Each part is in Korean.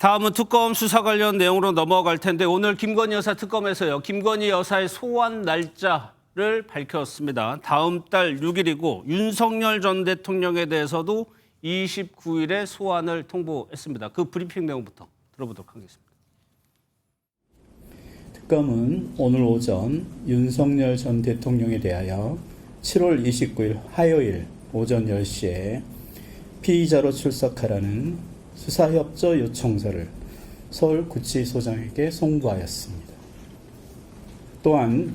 다음은 특검 수사 관련 내용으로 넘어갈 텐데 오늘 김건희 여사 특검에서요. 김건희 여사의 소환 날짜를 밝혔습니다. 다음 달 6일이고 윤석열 전 대통령에 대해서도 29일에 소환을 통보했습니다. 그 브리핑 내용부터 들어보도록 하겠습니다. 특검은 오늘 오전 윤석열 전 대통령에 대하여 7월 29일 화요일 오전 10시에 피의자로 출석하라는 수사협조 요청서를 서울구치소장에게 송부하였습니다. 또한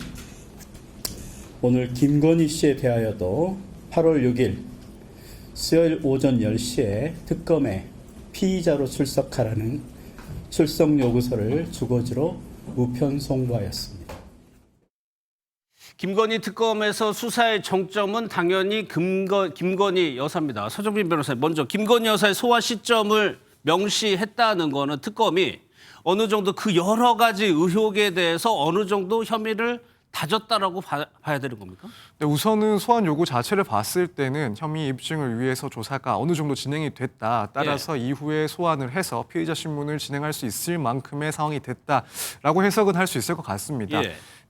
오늘 김건희 씨에 대하여도 8월 6일 수요일 오전 10시에 특검에 피의자로 출석하라는 출석 요구서를 주거지로 우편 송부하였습니다. 김건희 특검에서 수사의 정점은 당연히 김건희 여사입니다. 서정민 변호사님, 먼저 김건희 여사의 소환 시점을 명시했다는 거는 특검이 어느 정도 그 여러 가지 의혹에 대해서 어느 정도 혐의를 다졌다라고 봐야 되는 겁니까? 네, 우선은 소환 요구 자체를 봤을 때는 혐의 입증을 위해서 조사가 어느 정도 진행이 됐다. 따라서 이후에 소환을 해서 피의자 신문을 진행할 수 있을 만큼의 상황이 됐다라고 해석은 할 수 있을 것 같습니다.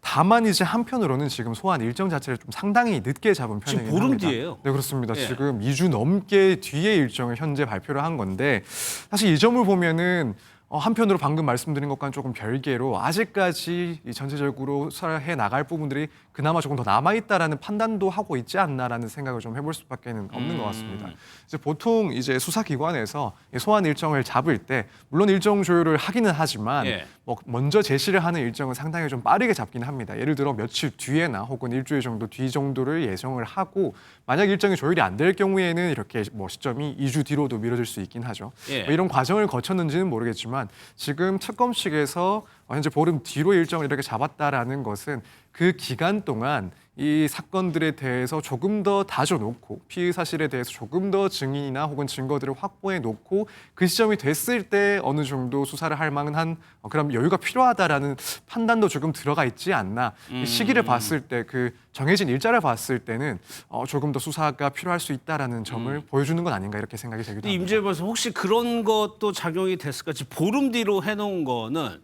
다만 이제 한편으로는 지금 소환 일정 자체를 좀 상당히 늦게 잡은 편이긴 지금 보름 합니다. 뒤예요. 네, 그렇습니다. 지금 2주 넘게 뒤에 일정을 현재 발표를 한 건데 사실 이 점을 보면은 한편으로 방금 말씀드린 것과는 조금 별개로 아직까지 이 전체적으로 수사해 나갈 부분들이 그나마 조금 더 남아있다라는 판단도 하고 있지 않나라는 생각을 좀 해볼 수밖에 없는 것 같습니다. 이제 보통 이제 수사기관에서 소환 일정을 잡을 때 물론 일정 조율을 하기는 하지만 뭐 먼저 제시를 하는 일정은 상당히 좀 빠르게 잡긴 합니다. 예를 들어 며칠 뒤에나 혹은 일주일 정도 뒤 정도를 예정을 하고 만약 일정이 조율이 안 될 경우에는 이렇게 뭐 시점이 2주 뒤로도 미뤄질 수 있긴 하죠. 뭐 이런 과정을 거쳤는지는 모르겠지만 지금 특검 측에서 현재 보름 뒤로 일정을 이렇게 잡았다라는 것은 그 기간 동안 이 사건들에 대해서 조금 더 다져놓고 피의 사실에 대해서 조금 더 증인이나 혹은 증거들을 확보해 놓고 그 시점이 됐을 때 어느 정도 수사를 할 만한 그런 여유가 필요하다라는 판단도 조금 들어가 있지 않나. 이 시기를 봤을 때 그 정해진 일자를 봤을 때는 조금 더 수사가 필요할 수 있다라는 점을 보여주는 건 아닌가 이렇게 생각이 되기도 합니다. 임재범 변호사 혹시 그런 것도 작용이 됐을까? 지금 보름 뒤로 해놓은 거는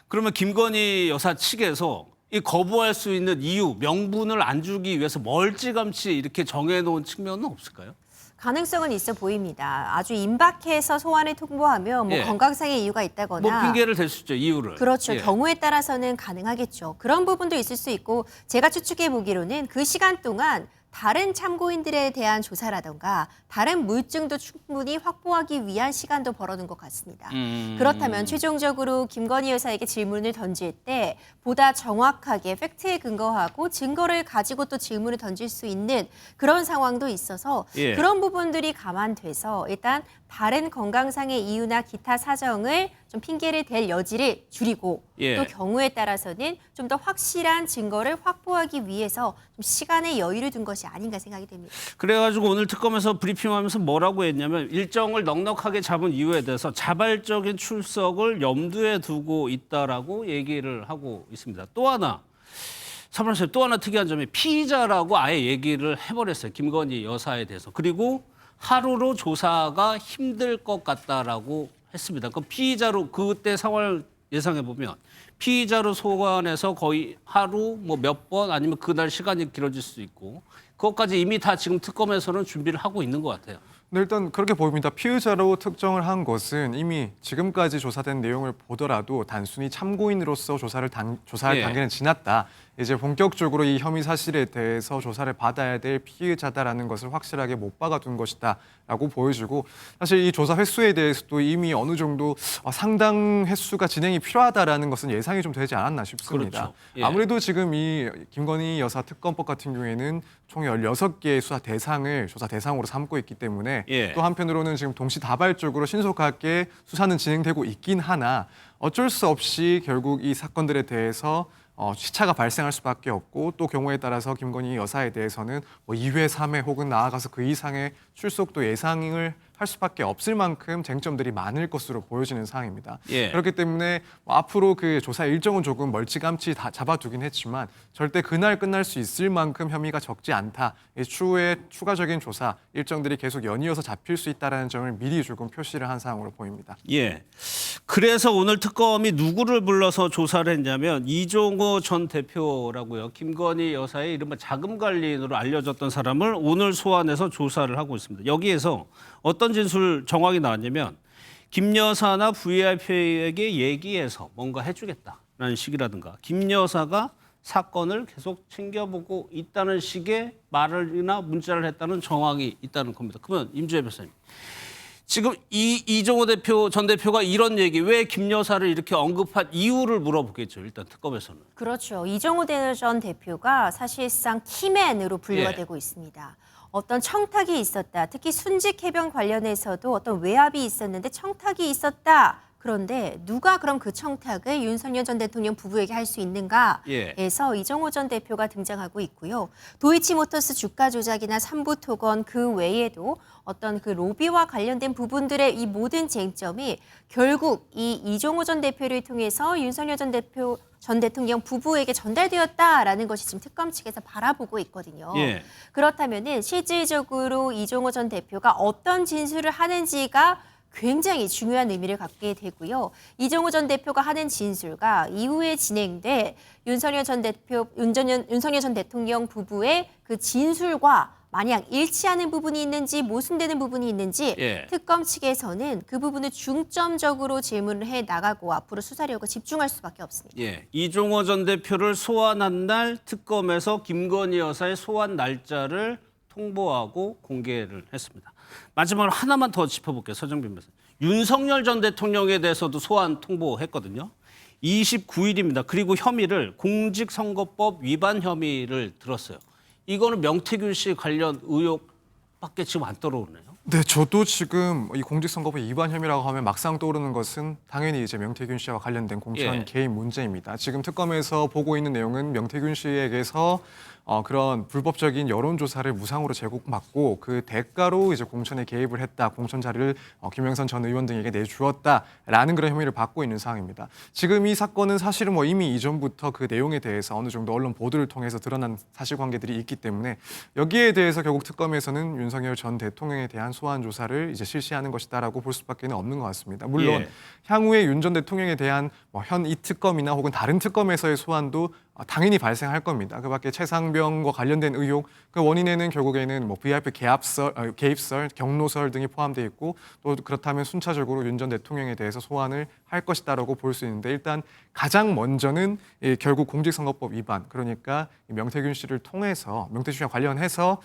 그러면 김건희 여사 측에서 이 거부할 수 있는 이유, 명분을 안 주기 위해서 멀찌감치 이렇게 정해놓은 측면은 없을까요? 가능성은 있어 보입니다. 아주 임박해서 소환을 통보하면 뭐 건강상의 이유가 있다거나 뭐 핑계를 댈 수 있죠, 이유를. 그렇죠. 경우에 따라서는 가능하겠죠. 그런 부분도 있을 수 있고 제가 추측해 보기로는 그 시간 동안 다른 참고인들에 대한 조사라던가 다른 물증도 충분히 확보하기 위한 시간도 벌어둔 것 같습니다. 그렇다면 최종적으로 김건희 여사에게 질문을 던질 때 보다 정확하게 팩트에 근거하고 증거를 가지고 또 질문을 던질 수 있는 그런 상황도 있어서 그런 부분들이 감안돼서 일단 다른 건강상의 이유나 기타 사정을 좀 핑계를 댈 여지를 줄이고 또 경우에 따라서는 좀 더 확실한 증거를 확보하기 위해서 좀 시간의 여유를 둔 것이 아닌가 생각이 됩니다. 그래가지고 오늘 특검에서 브리핑하면서 뭐라고 했냐면 일정을 넉넉하게 잡은 이유에 대해서 자발적인 출석을 염두에 두고 있다라고 얘기를 하고 있습니다. 또 하나, 사무실 또 하나 특이한 점이 피의자라고 아예 얘기를 해버렸어요. 김건희 여사에 대해서. 그리고 하루로 조사가 힘들 것 같다라고 했습니다. 그 피의자로 그때 상황을 예상해 보면 피의자로 소환해서 거의 하루 뭐 몇 번 아니면 그날 시간이 길어질 수 있고 그것까지 이미 다 지금 특검에서는 준비를 하고 있는 것 같아요. 네, 일단 그렇게 보입니다. 피의자로 특정을 한 것은 이미 지금까지 조사된 내용을 보더라도 단순히 참고인으로서 조사할 단계는 지났다. 이제 본격적으로 이 혐의 사실에 대해서 조사를 받아야 될 피의자다라는 것을 확실하게 못 박아둔 것이다라고 보여지고 사실 이 조사 횟수에 대해서도 이미 어느 정도 상당 횟수가 진행이 필요하다라는 것은 예상이 좀 되지 않았나 싶습니다. 그렇죠. 아무래도 지금 이 김건희 여사 특검법 같은 경우에는 총 16개의 수사 대상을 조사 대상으로 삼고 있기 때문에 또 한편으로는 지금 동시다발적으로 신속하게 수사는 진행되고 있긴 하나 어쩔 수 없이 결국 이 사건들에 대해서 시차가 발생할 수밖에 없고 또 경우에 따라서 김건희 여사에 대해서는 뭐 2회, 3회 혹은 나아가서 그 이상의 출석도 예상을 할 수밖에 없을 만큼 쟁점들이 많을 것으로 보여지는 상황입니다. 예. 그렇기 때문에 뭐 앞으로 그 조사 일정은 조금 멀찌감치 다 잡아두긴 했지만 절대 그날 끝날 수 있을 만큼 혐의가 적지 않다. 추후에 추가적인 조사 일정들이 계속 연이어서 잡힐 수 있다는 점을 미리 조금 표시를 한 상황으로 보입니다. 예. 그래서 오늘 특검이 누구를 불러서 조사를 했냐면 이종호 전 대표라고요. 김건희 여사의 이른바 자금관리인으로 알려졌던 사람을 오늘 소환해서 조사를 하고 있습니다. 여기에서 어떤 진술 정황이 나왔냐면 김 여사나 VIP에게 얘기해서 뭔가 해주겠다라는 식이라든가 김 여사가 사건을 계속 챙겨보고 있다는 식의 말을이나 문자를 했다는 정황이 있다는 겁니다. 그러면 임주혜 변호사님. 지금 이종호 전 대표가 이런 얘기 왜 김 여사를 이렇게 언급한 이유를 물어보겠죠. 일단 특검에서는. 그렇죠. 이종호 전 대표가 사실상 키맨으로 분류가 되고 있습니다. 어떤 청탁이 있었다. 특히 순직 해병 관련해서도 어떤 외압이 있었는데 청탁이 있었다. 그런데 누가 그럼 그 청탁을 윤석열 전 대통령 부부에게 할 수 있는가에서 이종호 전 대표가 등장하고 있고요. 도이치모터스 주가 조작이나 삼부토건 그 외에도 어떤 그 로비와 관련된 부분들의 이 모든 쟁점이 결국 이 이종호 전 대표를 통해서 윤석열 전 대통령 부부에게 전달되었다라는 것이 지금 특검 측에서 바라보고 있거든요. 예. 그렇다면은 실질적으로 이종호 전 대표가 어떤 진술을 하는지가 굉장히 중요한 의미를 갖게 되고요. 이종호 전 대표가 하는 진술과 이후에 진행돼 윤석열 전 대통령 부부의 그 진술과 만약 일치하는 부분이 있는지 모순되는 부분이 있는지 특검 측에서는 그 부분을 중점적으로 질문을 해 나가고 앞으로 수사력을 집중할 수밖에 없습니다. 예. 이종호 전 대표를 소환한 날 특검에서 김건희 여사의 소환 날짜를 통보하고 공개를 했습니다. 마지막으로 하나만 더 짚어볼게요. 서정빈 변호사. 윤석열 전 대통령에 대해서도 소환 통보했거든요. 29일입니다. 그리고 혐의를 공직선거법 위반 혐의를 들었어요. 이거는 명태균 씨 관련 의혹밖에 지금 안 떠오르네요. 네, 저도 지금 이 공직선거법 위반 혐의라고 하면 막상 떠오르는 것은 당연히 이제 명태균 씨와 관련된 공천 개입 문제입니다. 지금 특검에서 보고 있는 내용은 명태균 씨에게서 그런 불법적인 여론조사를 무상으로 제공받고 그 대가로 이제 공천에 개입을 했다, 공천 자리를 김영선 전 의원 등에게 내주었다라는 그런 혐의를 받고 있는 상황입니다. 지금 이 사건은 사실은 뭐 이미 이전부터 그 내용에 대해서 어느 정도 언론 보도를 통해서 드러난 사실관계들이 있기 때문에 여기에 대해서 결국 특검에서는 윤석열 전 대통령에 대한 소환 조사를 이제 실시하는 것이다라고 볼 수밖에 없는 것 같습니다. 물론 향후에 윤 전 대통령에 대한 뭐 현 이 특검이나 혹은 다른 특검에서의 소환도 당연히 발생할 겁니다. 그밖에 최상병과 관련된 의혹, 그 원인에는 결국에는 뭐 VIP 개입설, 경로설 등이 포함되어 있고 또 그렇다면 순차적으로 윤 전 대통령에 대해서 소환을 할 것이다라고 볼 수 있는데 일단 가장 먼저는 결국 공직선거법 위반, 그러니까 명태균 씨를 통해서 명태균 씨와 관련해서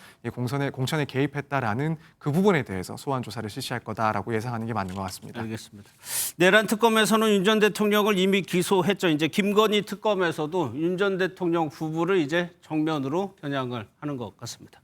공천에 개입했다라는 그 부분에 대해서 소환 조사를 실시할 거다라고 예상하는 게 맞는 것 같습니다. 알겠습니다. 내란 특검에서는 윤 전 대통령을 이미 기소했죠. 이제 김건희 특검에서도 윤 전 대통령 부부를 이제 정면으로 겨냥을 하는 것 같습니다.